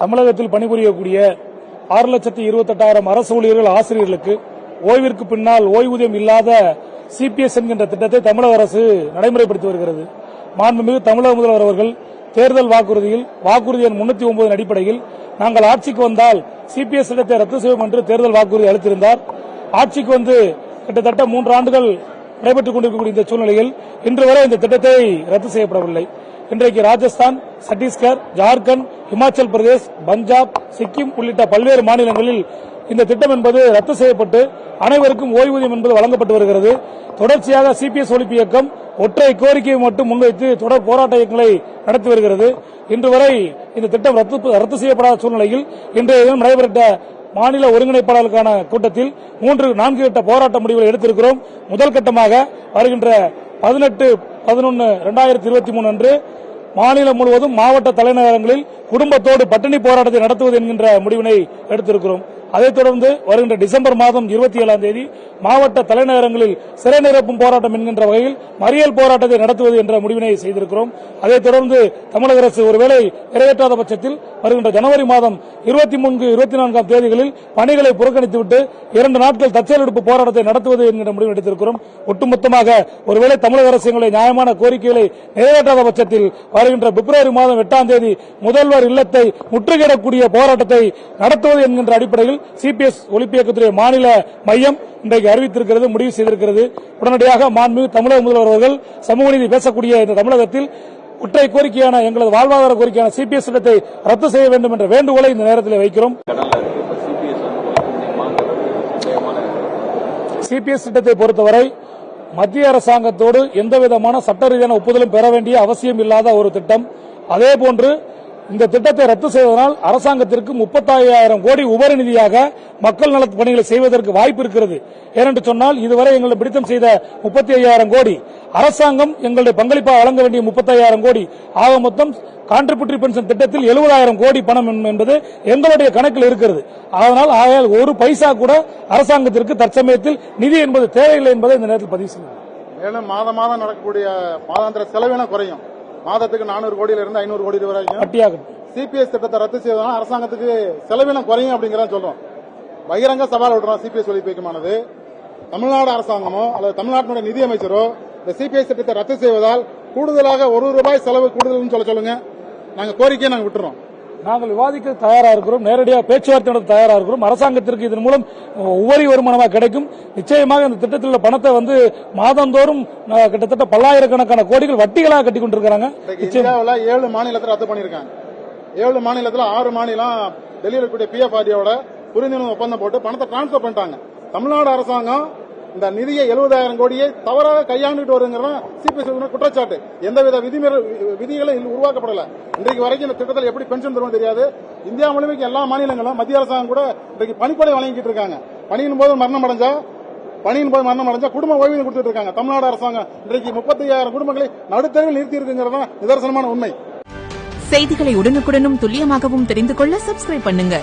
தமிழகத்தில் பணிபுரியக்கூடிய 6,28,000 அரசு ஊழியர்கள் ஆசிரியர்களுக்கு ஓய்விற்கு பின்னால் ஓய்வூதியம் இல்லாத சிபிஎஸ் என்கின்ற திட்டத்தை தமிழக அரசு நடைமுறைப்படுத்தி வருகிறது. மாண்புமிகு தமிழக முதல்வர் அவர்கள் தேர்தல் வாக்குறுதி எண் 309 அடிப்படையில் நாங்கள் ஆட்சிக்கு வந்தால் சிபிஎஸ் திட்டத்தை ரத்து செய்வோம் என்று தேர்தல் வாக்குறுதி அளித்திருந்தார். ஆட்சிக்கு வந்து கிட்டத்தட்ட 3 ஆண்டுகள் நடைபெற்றுக் கொண்டிருக்கக்கூடிய இந்த சூழ்நிலையில் இன்று வரை இந்த திட்டத்தை ரத்து செய்யப்படவில்லை. இன்றைக்கு ராஜஸ்தான், சத்தீஸ்கர், ஜார்க்கண்ட், இமாச்சல் பிரதேஷ், பஞ்சாப், சிக்கிம் உள்ளிட்ட பல்வேறு மாநிலங்களில் இந்த திட்டம் என்பது ரத்து செய்யப்பட்டு அனைவருக்கும் ஓய்வூதியம் என்பது வழங்கப்பட்டு வருகிறது. தொடர்ச்சியாக சிபிஎஸ் ஒழிப்பு இயக்கம் ஒற்றை கோரிக்கையை மட்டும் முன்வைத்து தொடர் போராட்ட இயக்கங்களை நடத்தி வருகிறது. இன்று வரை இந்த திட்டம் ரத்து செய்யப்படாத சூழ்நிலையில் இன்றைய தினம் நடைபெற்ற மாநில ஒருங்கிணைப்பாளர்களுக்கான கூட்டத்தில் 4 கட்ட போராட்ட முடிவுகளை எடுத்திருக்கிறோம். முதல் கட்டமாக வருகின்ற 18/11/2023 அன்று மாநிலம் முழுவதும் மாவட்ட தலைநகரங்களில் குடும்பத்தோடு பட்டினி போராட்டத்தை நடத்துவது என்கின்ற முடிவினை எடுத்திருக்கிறோம். அதைத் தொடர்ந்து வருகின்ற டிசம்பர் மாதம் 27ஆம் தேதி மாவட்ட தலைநகரங்களில் சிறை நிரப்பும் போராட்டம் என்கின்ற வகையில் மறியல் போராட்டத்தை நடத்துவது என்ற முடிவினை செய்திருக்கிறோம். அதைத் தொடர்ந்து தமிழக அரசு ஒருவேளை நிறைவேற்றாத பட்சத்தில் வருகின்ற ஜனவரி மாதம் 23, 24ஆம் தேதிகளில் பணிகளை புறக்கணித்துவிட்டு 2 நாட்கள் தற்செயலெடுப்பு போராட்டத்தை நடத்துவது என்கின்ற முடிவு எடுத்திருக்கிறோம். ஒட்டுமொத்தமாக ஒருவேளை தமிழக அரசு எங்களுடைய நியாயமான கோரிக்கைகளை நிறைவேற்றாத பட்சத்தில் வருகின்ற பிப்ரவரி மாதம் 8ஆம் தேதி முதல்வர் இல்லத்தை முற்றுகையிடக்கூடிய போராட்டத்தை நடத்துவது என்கின்ற அடிப்படையில் சிபிஎஸ் ஒழிப்பு இயக்கத்துடைய மாநில மையம் இன்றைக்கு அறிவித்திருக்கிறது, முடிவு செய்திருக்கிறது. உடனடியாக மாண்புமிகு தமிழக முதல்வர் அவர்கள் சமூக நீதி பேசக்கூடிய இந்த தமிழகத்தில் ஒற்றை கோரிக்கையான எங்களது வாழ்வாதார கோரிக்கையான சிபிஎஸ் திட்டத்தை ரத்து செய்ய வேண்டும் என்ற வேண்டுகோளை இந்த நேரத்தில் வைக்கிறோம். சிபிஎஸ் திட்டத்தை பொறுத்தவரை மத்திய அரசாங்கத்தோடு எந்தவிதமான சட்ட ரீதியான ஒப்புதலும் பெற வேண்டிய அவசியம் இல்லாத ஒரு திட்டம். அதேபோன்று இந்த திட்டத்தை ரத்து செய்வதனால் அரசாங்கத்திற்கு 35,000 கோடி உபரி நிதியாக மக்கள் நலத் பணிகளை செய்வதற்கு வாய்ப்பு இருக்கிறது. ஏனென்று சொன்னால் இதுவரை எங்களை பிடித்தம் செய்த 35,000 கோடி அரசாங்கம் எங்களுடைய பங்களிப்பாக வழங்க வேண்டிய 35,000 கோடி ஆக மொத்தம் கான்ட்ரிபியூட்டரி பென்ஷன் திட்டத்தில் 70,000 கோடி பணம் என்பது எங்களுடைய கணக்கில் இருக்கிறது. அதனால் ஒரு பைசா கூட அரசாங்கத்திற்கு தற்சமயத்தில் நிதி என்பது தேவையில்லை என்பதை இந்த நேரத்தில் பதிவு செய்யும். மேலும் மாதம் நடக்கக்கூடிய மாதாந்திர செலவினம் குறையும். மாதத்துக்கு 400 கோடியிலிருந்து 500 கோடி வரைக்கும் சிபிஎஸ் திட்டத்தை ரத்து செய்வதனால் அரசாங்கத்துக்கு செலவினம் குறையும் அப்படிங்கிறத சொல்றோம். பகிரங்க சவால் விடுறோம். சிபிஎஸ் ஒழிப்பு இயக்கமானது தமிழ்நாடு அரசாங்கமோ அல்லது தமிழ்நாட்டினுடைய நிதியமைச்சரோ இந்த சிபிஎஸ் திட்டத்தை ரத்து செய்வதால் கூடுதலாக ₹1 செலவு கூடுதல் சொல்லுங்க. நாங்க கோரிக்கையை நாங்க விட்டுறோம். நாங்கள் விவாதிக்க தயாரா இருக்கிறோம். நேரடியாக பேச்சுவார்த்தை நடத்த தயாரா இருக்கிறோம். அரசாங்கத்திற்கு இதன் மூலம் உபரி வருமானமாக கிடைக்கும். நிச்சயமாக இந்த திட்டத்தில் உள்ள பணத்தை மாதந்தோறும் கிட்டத்தட்ட பல்லாயிரக்கணக்கான கோடிகள் வட்டிகளாக கட்டிக் கொண்டிருக்கிறாங்க. 7 மாநிலத்தில் ரத்து பண்ணிருக்காங்க. 7 மாநிலத்தில் 6 மாநிலம் டெல்லியில் இருக்கக்கூடிய பிஎஃப்ஆர்டியோட புரிந்துணர்வு ஒப்பந்தம் போட்டு பணத்தை டிரான்ஸ்பர் பண்ணிட்டாங்க. தமிழ்நாடு அரசாங்கம் இந்த நிதியை 70,000 கோடியை தவறாக கையாண்டுட்டு வருங்கிறதா சிபிஎஸ் குற்றச்சாட்டு. எந்தவித விதிகளும் உருவாக்கப்படல. இன்றைக்கு வரைக்கும் இந்த திட்டத்தில் எப்படி பென்ஷன் தருவோம் தெரியாது. இந்தியா முழுமைக்கு எல்லா மாநிலங்களும் மத்திய அரசாங்கம் கூட இன்றைக்கு பணிப்படை வழங்கிட்டு இருக்காங்க. பணியின் போது மரணம் அடைஞ்சா குடும்ப ஓய்வூதியம் கொடுத்துட்டு இருக்காங்க. தமிழ்நாடு அரசாங்கம் இன்றைக்கு 35,000 குடும்பங்களை நடுத்தரவில் நிறுத்தி இருக்குங்கிறதா நிதர்சனமான உண்மை. செய்திகளை உடனுக்குடனும் துல்லியமாகவும் தெரிந்து கொள்ள சப்ஸ்கிரைப் பண்ணுங்க.